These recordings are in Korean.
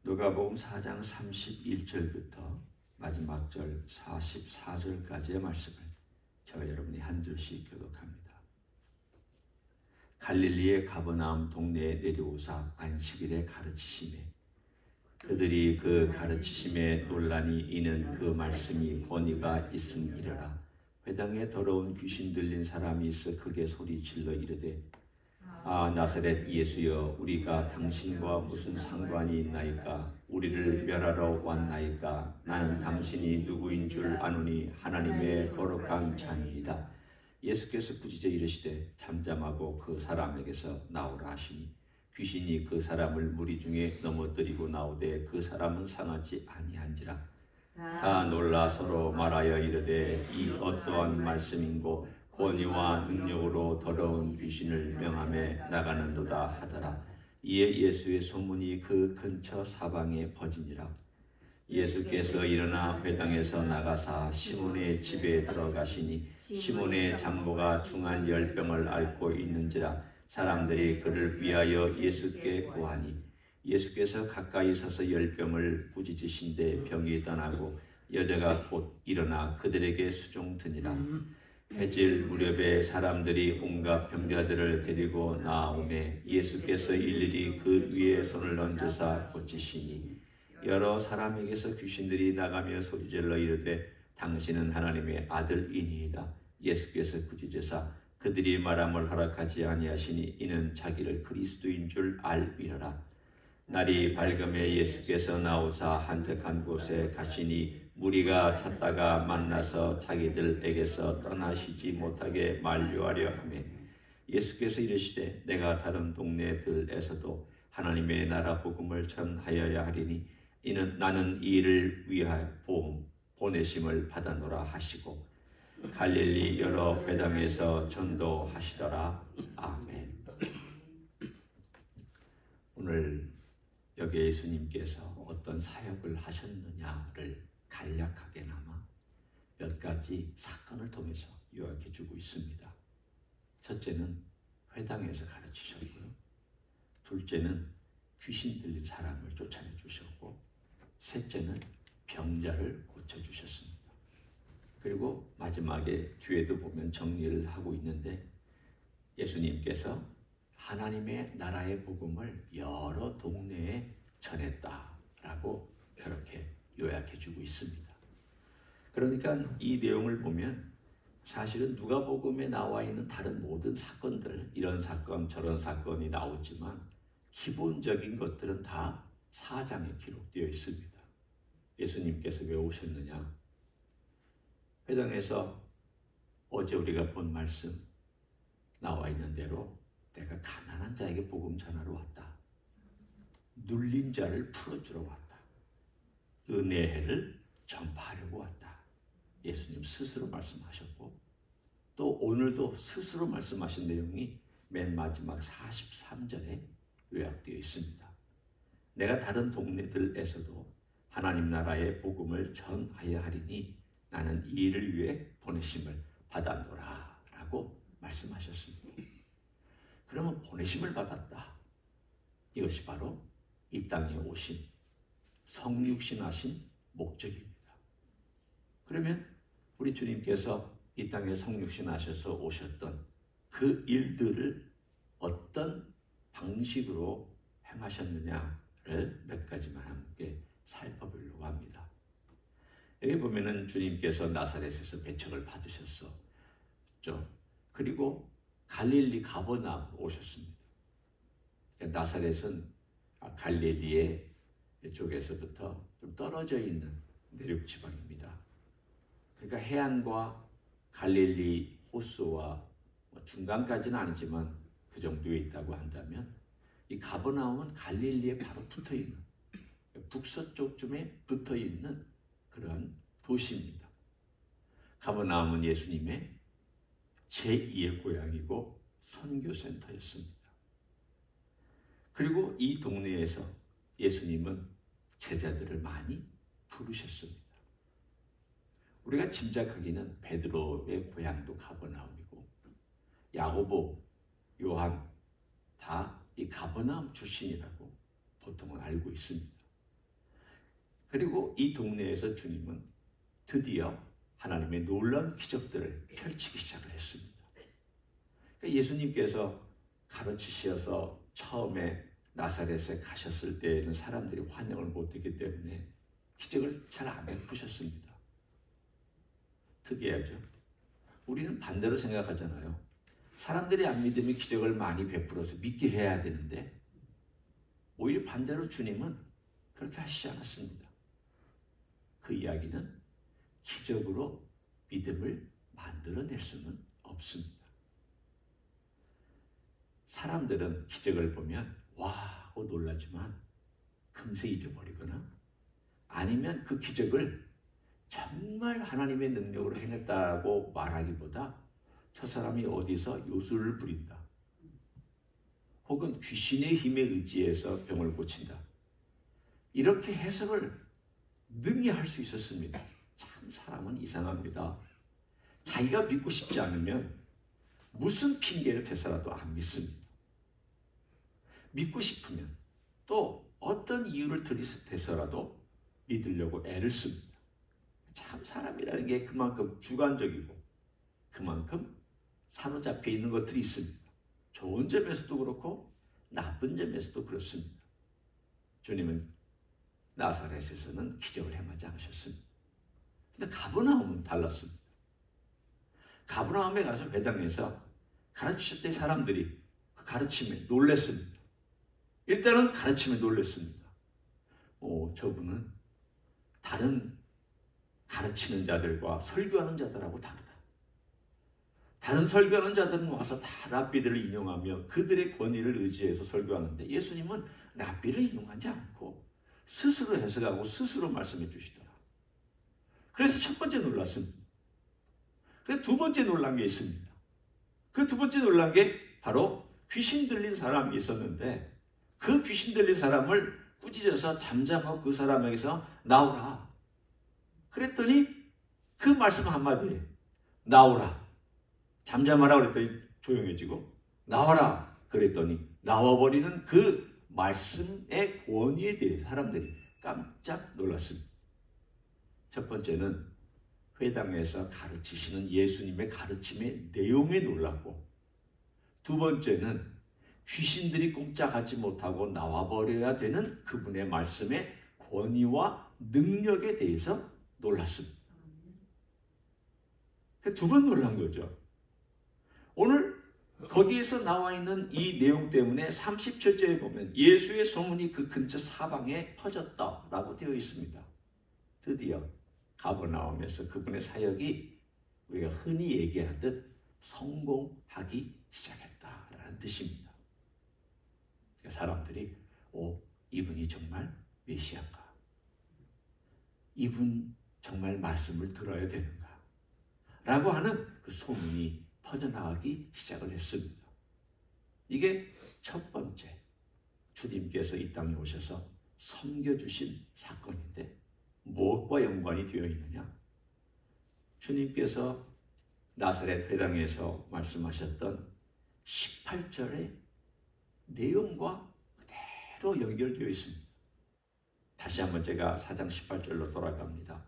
누가복음 4장 31절부터 마지막 절 44절까지의 말씀을 저와 여러분이 한 절씩 교독합니다. 갈릴리의 가버나움 동네에 내려오사 안식일에 가르치시매 그들이 그 가르치심에 논란이 이는 그 말씀이 권위가 있음이러라. 회당에 더러운 귀신 들린 사람이 있어 크게 소리질러 이르되 아 나사렛 예수여 우리가 당신과 무슨 상관이 있나이까? 우리를 멸하러 왔나이까? 나는 당신이 누구인 줄 아노니 하나님의 거룩한 자니이다. 예수께서 꾸짖어 이르시되 잠잠하고 그 사람에게서 나오라 하시니 귀신이 그 사람을 무리 중에 넘어뜨리고 나오되 그 사람은 상하지 아니한지라. 다 놀라 서로 말하여 이르되 이 어떠한 말씀인고 권위와 능력으로 더러운 귀신을 명함에 나가는도다 하더라. 이에 예수의 소문이 그 근처 사방에 퍼지니라. 예수께서 일어나 회당에서 나가사 시몬의 집에 들어가시니 시몬의 장모가 중한 열병을 앓고 있는지라. 사람들이 그를 위하여 예수께 구하니 예수께서 가까이 서서 열병을 꾸짖으신데 병이 떠나고 여자가 곧 일어나 그들에게 수종드니라. 해질 무렵에 사람들이 온갖 병자들을 데리고 나오매 예수께서 일일이 그 위에 손을 얹으사 고치시니 여러 사람에게서 귀신들이 나가며 소리질러 이르되 당신은 하나님의 아들이니이다. 예수께서 꾸짖으사 그들이 말함을 허락하지 아니하시니 이는 자기를 그리스도인 줄 알미러라. 날이 밝음에 예수께서 나오사 한적한 곳에 가시니 무리가 찾다가 만나서 자기들에게서 떠나시지 못하게 만류하려 하매 예수께서 이르시되 내가 다른 동네들에서도 하나님의 나라 복음을 전하여야 하리니 이는 나는 이 일을 위하여 보내심을 받아노라 하시고 갈릴리 여러 회당에서 전도하시더라. 아멘. 오늘 여기 예수님께서 어떤 사역을 하셨느냐를 간략하게나마 몇 가지 사건을 통해서 요약해 주고 있습니다. 첫째는 회당에서 가르치셨고요. 둘째는 귀신 들린 사람을 쫓아내 주셨고 셋째는 병자를 고쳐주셨습니다. 그리고 마지막에 뒤에도 보면 정리를 하고 있는데 예수님께서 하나님의 나라의 복음을 여러 동네에 전했다라고 그렇게 요약해주고 있습니다. 그러니까 이 내용을 보면 사실은 누가복음에 나와 있는 다른 모든 사건들, 이런 사건 저런 사건이 나오지만 기본적인 것들은 다 4장에 기록되어 있습니다. 예수님께서 왜 오셨느냐? 회당에서 어제 우리가 본 말씀 나와 있는 대로 내가 가난한 자에게 복음 전하러 왔다. 눌린 자를 풀어주러 왔다. 은혜를 전파하려고 왔다. 예수님 스스로 말씀하셨고 또 오늘도 스스로 말씀하신 내용이 맨 마지막 43절에 요약되어 있습니다. 내가 다른 동네들에서도 하나님 나라의 복음을 전하여 하리니 나는 이 일을 위해 보내심을 받아노라 라고 말씀하셨습니다. 그러면 보내심을 받았다. 이것이 바로 이 땅에 오신 성육신하신 목적입니다. 그러면 우리 주님께서 이 땅에 성육신하셔서 오셨던 그 일들을 어떤 방식으로 행하셨느냐를 몇 가지만 함께 살펴보려고 합니다. 여기 보면은 주님께서 나사렛에서 배척을 받으셨죠. 그리고 갈릴리 가버나움 오셨습니다. 나사렛은 갈릴리의 쪽에서부터 좀 떨어져 있는 내륙 지방입니다. 그러니까 해안과 갈릴리 호수와 중간까지는 아니지만 그 정도에 있다고 한다면 이 가버나움은 갈릴리에 바로 붙어 있는 북서쪽쯤에 붙어 있는 그런 도시입니다. 가버나움은 예수님의 제2의 고향이고 선교센터였습니다. 그리고 이 동네에서 예수님은 제자들을 많이 부르셨습니다. 우리가 짐작하기는 베드로의 고향도 가버나움이고 야고보, 요한 다 이 가버나움 출신이라고 보통은 알고 있습니다. 그리고 이 동네에서 주님은 드디어 하나님의 놀라운 기적들을 펼치기 시작을 했습니다. 그러니까 예수님께서 가르치셔서 처음에 나사렛에 가셨을 때에는 사람들이 환영을 못했기 때문에 기적을 잘 안 베푸셨습니다. 특이하죠. 우리는 반대로 생각하잖아요. 사람들이 안 믿으면 기적을 많이 베풀어서 믿게 해야 되는데 오히려 반대로 주님은 그렇게 하시지 않았습니다. 그 이야기는 기적으로 믿음을 만들어낼 수는 없습니다. 사람들은 기적을 보면 와 하고 놀라지만 금세 잊어버리거나 아니면 그 기적을 정말 하나님의 능력으로 행했다고 말하기보다 저 사람이 어디서 요술을 부린다. 혹은 귀신의 힘에 의지해서 병을 고친다. 이렇게 해석을 능히 할 수 있었습니다. 참 사람은 이상합니다. 자기가 믿고 싶지 않으면 무슨 핑계를 대서라도 안 믿습니다. 믿고 싶으면 또 어떤 이유를 들이대서라도 믿으려고 애를 씁니다. 참 사람이라는 게 그만큼 주관적이고 그만큼 사로잡혀 있는 것들이 있습니다. 좋은 점에서도 그렇고 나쁜 점에서도 그렇습니다. 주님은 나사렛에서는 기적을 행하지 않으셨습니다. 근데 가버나움은 달랐습니다. 가버나움에 가서 회당에서 가르칠 때 사람들이 그 가르침에 놀랐습니다. 일단은 가르침에 놀랐습니다. 저분은 다른 가르치는 자들과 설교하는 자들하고 다르다. 다른 설교하는 자들은 와서 다 랍비들을 인용하며 그들의 권위를 의지해서 설교하는데 예수님은 랍비를 인용하지 않고 스스로 해석하고 스스로 말씀해 주시더라. 그래서 첫 번째 놀랐습니다. 그래서 두 번째 놀란 게 있습니다. 그 두 번째 놀란 게 바로 귀신 들린 사람이 있었는데 그 귀신 들린 사람을 꾸짖어서 잠잠하고 그 사람에게서 나오라. 그랬더니 그 말씀 한마디에 나오라. 잠잠하라 그랬더니 조용해지고 나와라 그랬더니 나와버리는 그 말씀의 권위에 대해 사람들이 깜짝 놀랐습니다. 첫 번째는 회당에서 가르치시는 예수님의 가르침의 내용에 놀랐고 두 번째는 귀신들이 꼼짝하지 못하고 나와버려야 되는 그분의 말씀의 권위와 능력에 대해서 놀랐습니다. 두 번 놀란 거죠. 오늘 거기에서 나와 있는 이 내용 때문에 37절에 보면 예수의 소문이 그 근처 사방에 퍼졌다라고 되어 있습니다. 드디어 가버나움에서 그분의 사역이 우리가 흔히 얘기하듯 성공하기 시작했다라는 뜻입니다. 사람들이 이분이 정말 메시아인가? 이분 정말 말씀을 들어야 되는가? 라고 하는 그 소문이 퍼져나가기 시작을 했습니다. 이게 첫 번째 주님께서 이 땅에 오셔서 섬겨주신 사건인데 무엇과 연관이 되어 있느냐? 주님께서 나사렛 회당에서 말씀하셨던 18절의 내용과 그대로 연결되어 있습니다. 다시 한번 제가 4장 18절로 돌아갑니다.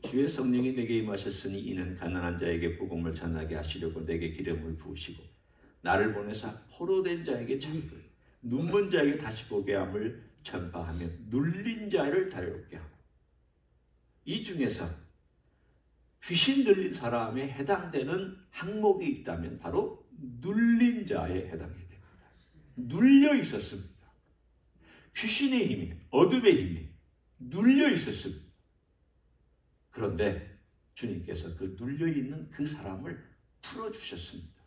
주의 성령이 내게 임하셨으니 이는 가난한 자에게 복음을 전하게 하시려고 내게 기름을 부으시고 나를 보내사 포로된 자에게 자유를 눈먼 자에게 다시 보게 함을 전파하며 눌린 자를 자유롭게 하고 이 중에서 귀신 들린 사람에 해당되는 항목이 있다면 바로 눌린 자에 해당이 됩니다. 눌려 있었습니다. 귀신의 힘이 어둠의 힘이 눌려 있었습니다. 그런데 주님께서 그 눌려있는 그 사람을 풀어주셨습니다.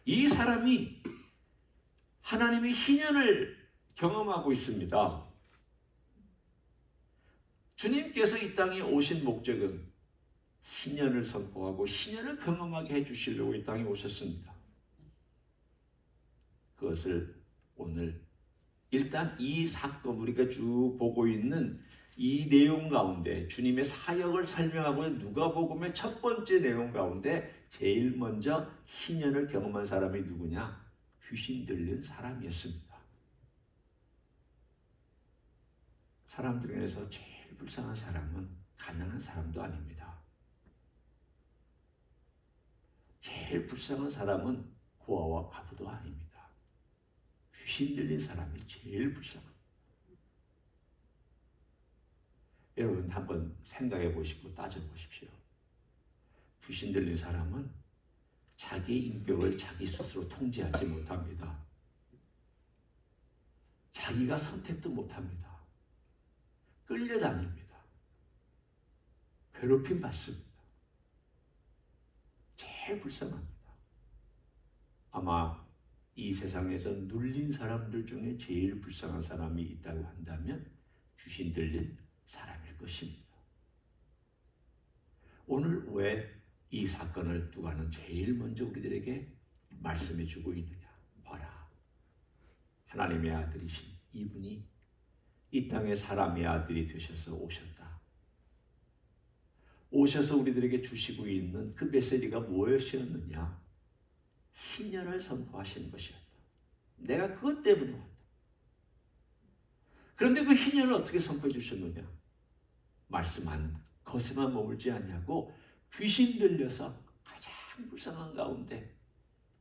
이 사람이 하나님의 희년을 경험하고 있습니다. 주님께서 이 땅에 오신 목적은 희년을 선포하고 희년을 경험하게 해주시려고 이 땅에 오셨습니다. 그것을 오늘 일단 이 사건 우리가 쭉 보고 있는 이 내용 가운데 주님의 사역을 설명하고 있는 누가복음의 첫 번째 내용 가운데 제일 먼저 희년을 경험한 사람이 누구냐? 귀신 들린 사람이었습니다. 사람 중에서 제일 불쌍한 사람은 가난한 사람도 아닙니다. 제일 불쌍한 사람은 고아와 과부도 아닙니다. 귀신 들린 사람이 제일 불쌍합니다. 여러분 한번 생각해 보시고 따져 보십시오. 귀신 들린 사람은 자기 인격을 자기 스스로 통제하지 못합니다. 자기가 선택도 못합니다. 끌려다닙니다. 괴롭힘 받습니다. 제일 불쌍합니다. 아마 이 세상에서 눌린 사람들 중에 제일 불쌍한 사람이 있다고 한다면 귀신 들린 사람일 것입니다. 오늘 왜 이 사건을 누가는 제일 먼저 우리들에게 말씀해 주고 있느냐? 봐라. 하나님의 아들이신 이분이 이 땅에 사람의 아들이 되셔서 오셨다. 오셔서 우리들에게 주시고 있는 그 메시지가 무엇이었느냐? 희년을 선포하시는 것이었다. 내가 그것 때문에 왔다. 그런데 그 희년을 어떻게 선포해 주셨느냐? 말씀한 것에만 머물지 않냐고 귀신 들려서 가장 불쌍한 가운데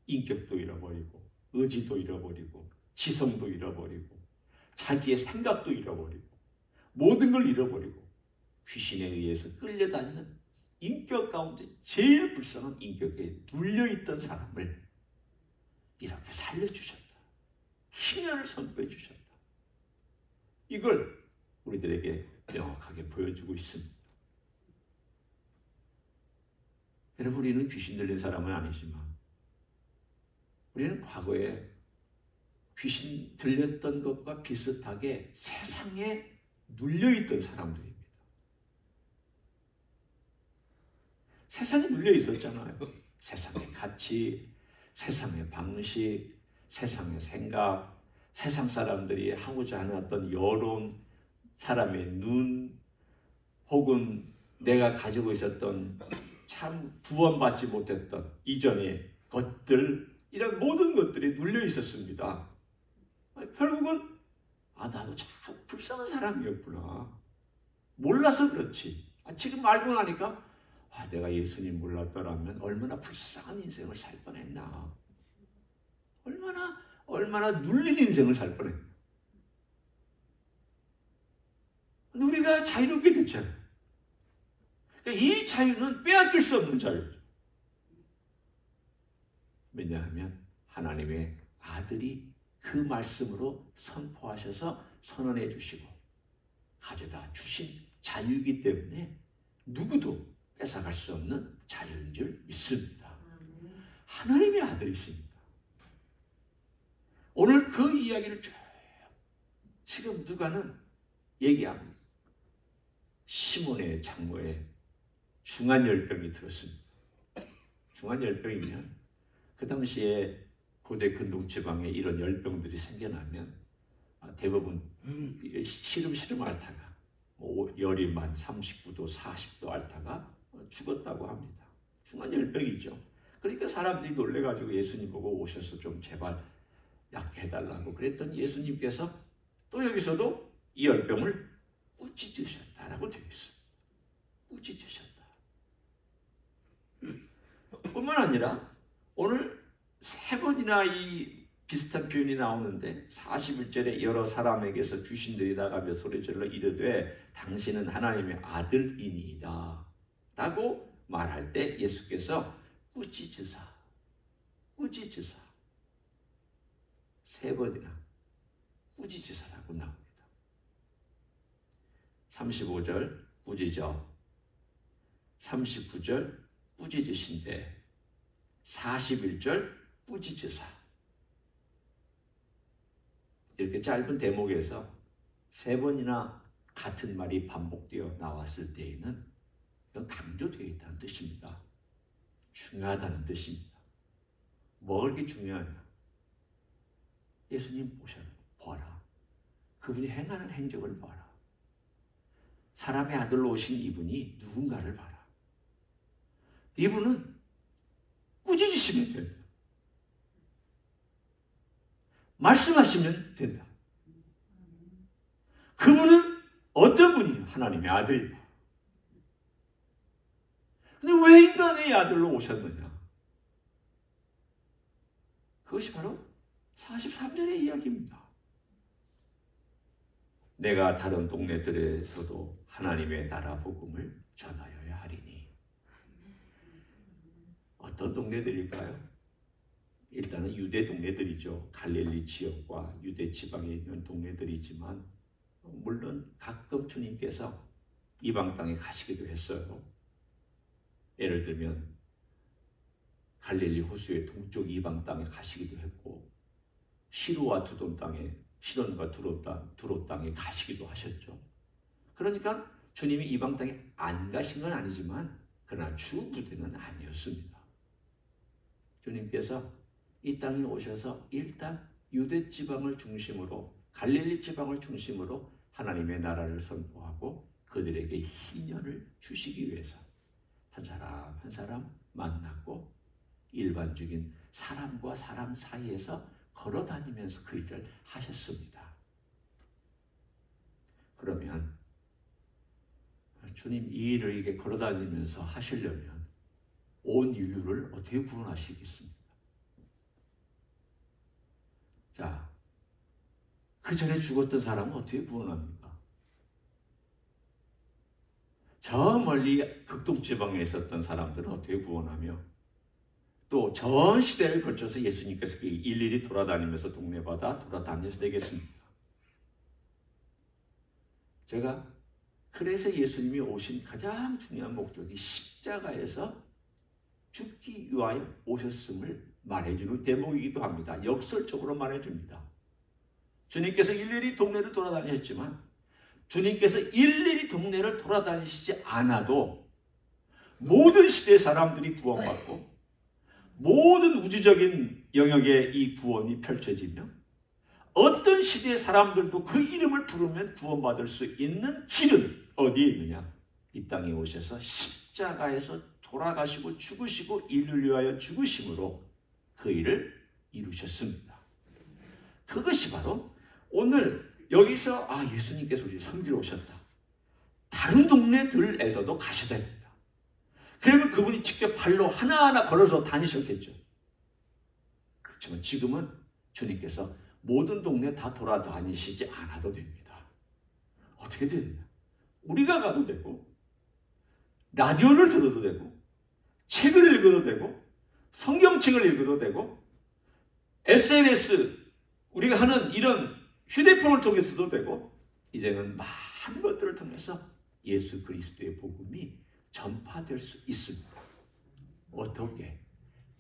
인격도 잃어버리고 의지도 잃어버리고 지성도 잃어버리고 자기의 생각도 잃어버리고 모든 걸 잃어버리고 귀신에 의해서 끌려다니는 인격 가운데 제일 불쌍한 인격에 눌려있던 사람을 이렇게 살려주셨다. 희년을 선포해 주셨다. 이걸 우리들에게 명확하게 보여주고 있습니다. 여러분, 우리는 귀신 들린 사람은 아니지만 우리는 과거에 귀신 들렸던 것과 비슷하게 세상에 눌려있던 사람들입니다. 세상에 눌려 있었잖아요. 세상의 가치, 세상의 방식, 세상의 생각, 세상 사람들이 하고자 하는 어떤 여론, 사람의 눈, 혹은 내가 가지고 있었던 참 구원받지 못했던 이전의 것들, 이런 모든 것들이 눌려 있었습니다. 결국은 나도 참 불쌍한 사람이었구나. 몰라서 그렇지. 지금 알고 나니까 내가 예수님 몰랐더라면 얼마나 불쌍한 인생을 살 뻔했나. 얼마나 눌린 인생을 살 뻔했나. 우리가 자유롭게 됐잖아요. 이 자유는 빼앗길 수 없는 자유죠. 왜냐하면 하나님의 아들이 그 말씀으로 선포하셔서 선언해 주시고 가져다 주신 자유이기 때문에 누구도 뺏어갈 수 없는 자유인 줄 믿습니다. 하나님의 아들이십니다. 오늘 그 이야기를 쭉 지금 누가는 얘기합니다. 시몬의 장모에 중환열병이 들었습니다. 중환열병이면 그 당시에 고대 근동지방에 이런 열병들이 생겨나면 대부분 시름시름 앓다가 열이 만 39도, 40도 앓다가 죽었다고 합니다. 중환열병이죠. 그러니까 사람들이 놀래가지고 예수님 보고 오셔서 좀 제발 낫게 해달라고 그랬더니 예수님께서 또 여기서도 이 열병을 꾸짖으셨다라고 되어 있습니다. 꾸짖으셨다. 뿐만 아니라 오늘 3번이나 이 비슷한 표현이 나오는데 41절에 여러 사람에게서 귀신들이 나가며 소리질러 이르되 당신은 하나님의 아들이니이다 라고 말할 때 예수께서 꾸짖으사 3번이나 꾸짖으사라고 나옵니다. 35절 꾸짖어, 39절 꾸짖으신데 41절 꾸짖으사. 이렇게 짧은 대목에서 3번이나 같은 말이 반복되어 나왔을 때에는 이건 강조되어 있다는 뜻입니다. 중요하다는 뜻입니다. 뭐가 그렇게 중요하냐? 예수님 보아라. 그분이 행하는 행적을 봐라. 사람의 아들로 오신 이분이 누군가를 봐라. 이분은 꾸짖으시면 된다. 말씀하시면 된다. 그분은 어떤 분이 하나님의 아들이다. 근데 왜 인간의 아들로 오셨느냐? 그것이 바로 43절의 이야기입니다. 내가 다른 동네들에서도 하나님의 나라 복음을 전하여야 하리니. 어떤 동네들일까요? 일단은 유대 동네들이죠. 갈릴리 지역과 유대 지방에 있는 동네들이지만 물론 가끔 주님께서 이방 땅에 가시기도 했어요. 예를 들면 갈릴리 호수의 동쪽 이방 땅에 가시기도 했고 시루와 두돈 땅에 시돈과 두로 땅에 가시기도 하셨죠. 그러니까 주님이 이방 땅에 안 가신 건 아니지만 그러나 주 무대는 아니었습니다. 주님께서 이 땅에 오셔서 일단 유대 지방을 중심으로 갈릴리 지방을 중심으로 하나님의 나라를 선포하고 그들에게 희년을 주시기 위해서 한 사람 한 사람 만났고 일반적인 사람과 사람 사이에서 걸어 다니면서 그 일을 하셨습니다. 그러면 주님 이 일을 이게 걸어 다니면서 하시려면 온 인류를 어떻게 구원하시겠습니까? 자, 그 전에 죽었던 사람은 어떻게 구원합니까? 저 멀리 극동지방에 있었던 사람들은 어떻게 구원하며 또 전 시대를 걸쳐서 예수님께서 일일이 돌아다니면서 동네마다 돌아다녀서 되겠습니까? 제가 그래서 예수님이 오신 가장 중요한 목적이 십자가에서 죽기 위하여 오셨음을 말해주는 대목이기도 합니다. 역설적으로 말해줍니다. 주님께서 일일이 동네를 돌아다니셨지만 주님께서 일일이 동네를 돌아다니시지 않아도 모든 시대의 사람들이 구원받고 모든 우주적인 영역에 이 구원이 펼쳐지며 어떤 시대의 사람들도 그 이름을 부르면 구원받을 수 있는 길은 어디에 있느냐? 이 땅에 오셔서 십자가에서 돌아가시고 죽으시고 인류를 위하여 죽으심으로 그 일을 이루셨습니다. 그것이 바로 오늘 여기서 예수님께서 우리 섬기러 오셨다. 다른 동네들에서도 가셔야 됩니다. 그러면 그분이 직접 발로 하나하나 걸어서 다니셨겠죠. 그렇지만 지금은 주님께서 모든 동네 다 돌아다니시지 않아도 됩니다. 어떻게 되느냐? 우리가 가도 되고 라디오를 들어도 되고 책을 읽어도 되고 성경책을 읽어도 되고 SNS 우리가 하는 이런 휴대폰을 통해서도 되고 이제는 많은 것들을 통해서 예수 그리스도의 복음이 전파될 수 있습니다. 어떻게?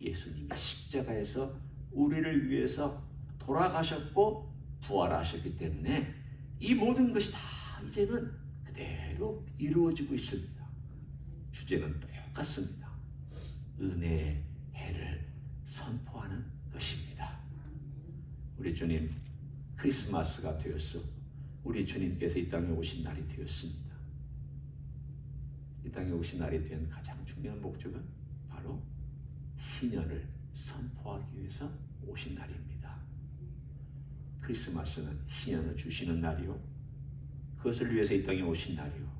예수님이 십자가에서 우리를 위해서 돌아가셨고 부활하셨기 때문에 이 모든 것이 다 이제는 그대로 이루어지고 있습니다. 주제는 똑같습니다. 은혜의 해를 선포하는 것입니다. 우리 주님 크리스마스가 되었어. 우리 주님께서 이 땅에 오신 날이 되었습니다. 이 땅에 오신 날이 된 가장 중요한 목적은 바로 희년을 선포하기 위해서 오신 날입니다. 크리스마스는 희년을 주시는 날이요. 그것을 위해서 이 땅에 오신 날이요.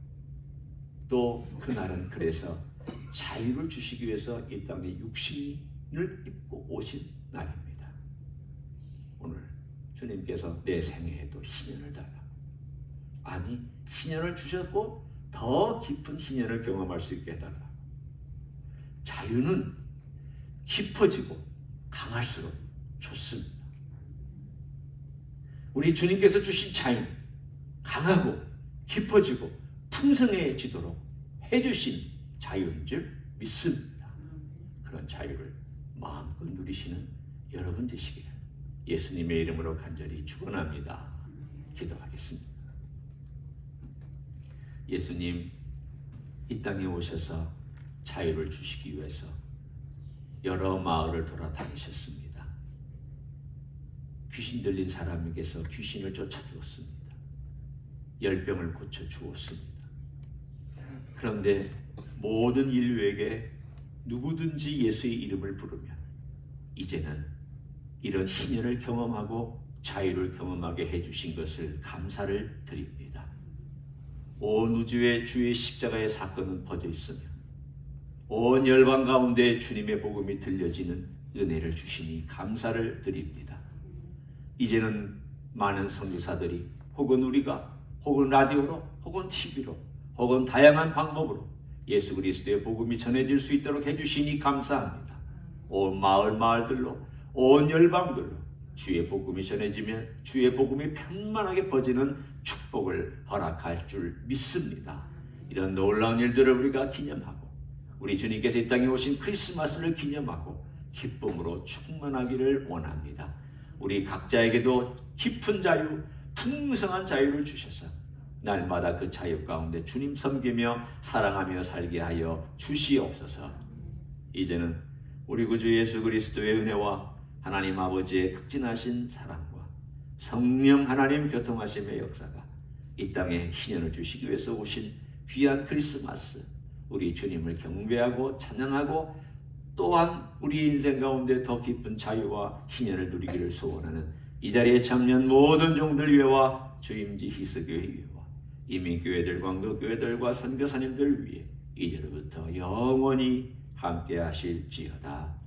또 그날은 그래서 자유를 주시기 위해서 이 땅에 육신을 입고 오신 날입니다. 오늘 주님께서 내 생애에도 희년을 달라. 아니, 희년을 주셨고 더 깊은 희년을 경험할 수 있게 해달라. 자유는 깊어지고 강할수록 좋습니다. 우리 주님께서 주신 자유, 강하고 깊어지고 풍성해지도록 해주신 자유인 줄 믿습니다. 그런 자유를 마음껏 누리시는 여러분 되시기를 예수님의 이름으로 간절히 축원합니다. 기도하겠습니다. 예수님, 이 땅에 오셔서 자유를 주시기 위해서 여러 마을을 돌아다니셨습니다. 귀신 들린 사람에게서 귀신을 쫓아주었습니다. 열병을 고쳐주었습니다. 그런데 모든 인류에게 누구든지 예수의 이름을 부르면 이제는 이런 희년을 경험하고 자유를 경험하게 해주신 것을 감사를 드립니다. 온 우주에 주의 십자가의 사건은 퍼져 있으며 온 열방 가운데 주님의 복음이 들려지는 은혜를 주시니 감사를 드립니다. 이제는 많은 선교사들이 혹은 우리가 혹은 라디오로 혹은 TV로 혹은 다양한 방법으로 예수 그리스도의 복음이 전해질 수 있도록 해주시니 감사합니다. 온 마을들로 온 열방들로 주의 복음이 전해지면 주의 복음이 편만하게 퍼지는 축복을 허락할 줄 믿습니다. 이런 놀라운 일들을 우리가 기념하고 우리 주님께서 이 땅에 오신 크리스마스를 기념하고 기쁨으로 충만하기를 원합니다. 우리 각자에게도 깊은 자유, 풍성한 자유를 주셔서 날마다 그 자유 가운데 주님 섬기며 사랑하며 살게 하여 주시옵소서. 이제는 우리 구주 예수 그리스도의 은혜와 하나님 아버지의 극진하신 사랑과 성령 하나님 교통하심의 역사가 이 땅에 희년을 주시기 위해서 오신 귀한 크리스마스, 우리 주님을 경배하고 찬양하고 또한 우리 인생 가운데 더 깊은 자유와 희년을 누리기를 소원하는 이 자리에 참여한 모든 종들 위해와 주임지 히스교회 위해와 이민교회들, 광교교회들과 선교사님들 위해 이제로부터 영원히 함께 하실지어다.